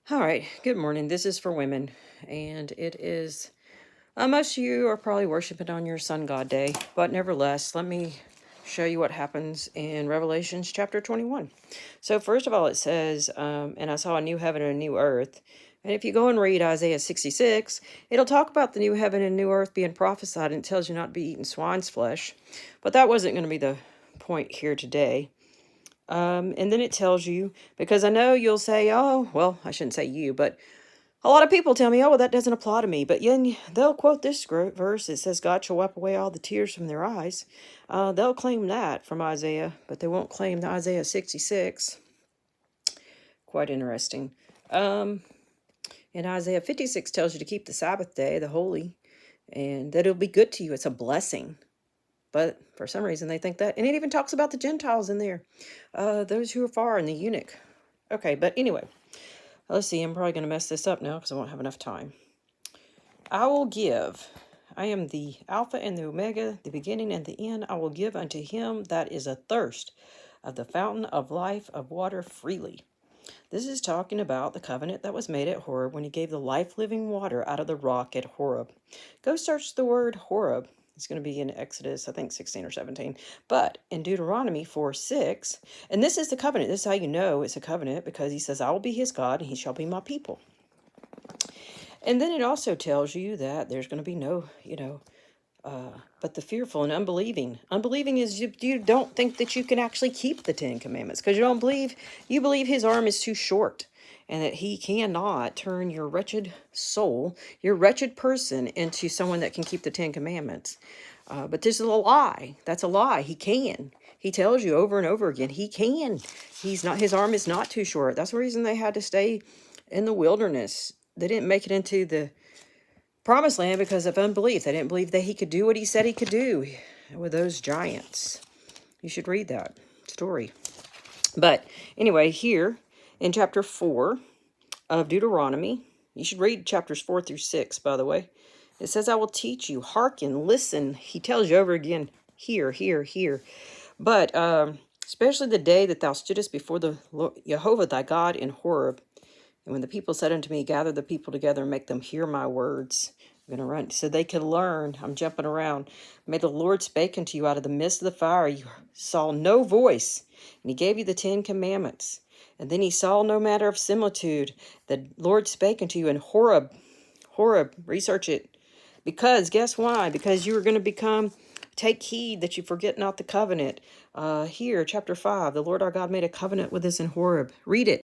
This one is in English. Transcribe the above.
All right, good morning. This is for women, and it is, most of you are probably worshiping on your sun god day, but nevertheless, let me show you what happens in Revelations chapter 21. So, first of all, it says, and I saw a new heaven and a new earth. And if you go and read Isaiah 66, it'll talk about the new heaven and new earth being prophesied, and it tells you not to be eating swine's flesh. But that wasn't going to be the point here today. And then it tells you, because I know you'll say, oh, well, I shouldn't say you, but a lot of people tell me, oh, well, that doesn't apply to me. But then they'll quote this verse. It says, God shall wipe away all the tears from their eyes. They'll claim that from Isaiah, but they won't claim the Isaiah 66. Quite interesting. And Isaiah 56 tells you to keep the Sabbath day, the holy, and that it'll be good to you. It's a blessing. But for some reason they think that. And it even talks about the Gentiles in there. Those who are far and the eunuch. Okay, but anyway. Let's see, I'm probably going to mess this up now because I won't have enough time. I will give. I am the Alpha and the Omega, the beginning and the end. I will give unto him that is athirst of the fountain of life of water freely. This is talking about the covenant that was made at Horeb when he gave the life-living water out of the rock at Horeb. Go search the word Horeb. It's going to be in Exodus, I think 16 or 17. But in Deuteronomy 4:6, and this is the covenant. This is how you know it's a covenant, because he says, I will be his God and he shall be my people. And then it also tells you that there's going to be no, but the fearful and unbelieving. Unbelieving is you don't think that you can actually keep the 10 Commandments because you believe his arm is too short and that he cannot turn your wretched soul, your wretched person, into someone that can keep the 10 Commandments. But this is a lie. That's a lie. He can. He tells you over and over again, he can. His arm is not too short. That's the reason they had to stay in the wilderness. They didn't make it into the promised land because of unbelief. They didn't believe that he could do what he said he could do with those giants. You should read that story. But anyway, here in chapter 4 of Deuteronomy, you should read chapters 4-6, by the way. It says, I will teach you, hearken, listen. He tells you over again, hear, hear, hear. But especially the day that thou stoodest before the Lord, Jehovah thy God in Horeb. And when the people said unto me, gather the people together and make them hear my words. I'm going to run so they can learn. I'm jumping around. May the Lord spake unto you out of the midst of the fire. You saw no voice. And he gave you the 10 Commandments. And then he saw no matter of similitude. The Lord spake unto you in Horeb. Horeb, research it. Because, guess why? Because you are going to take heed that you forget not the covenant. Here, chapter 5, the Lord our God made a covenant with us in Horeb. Read it.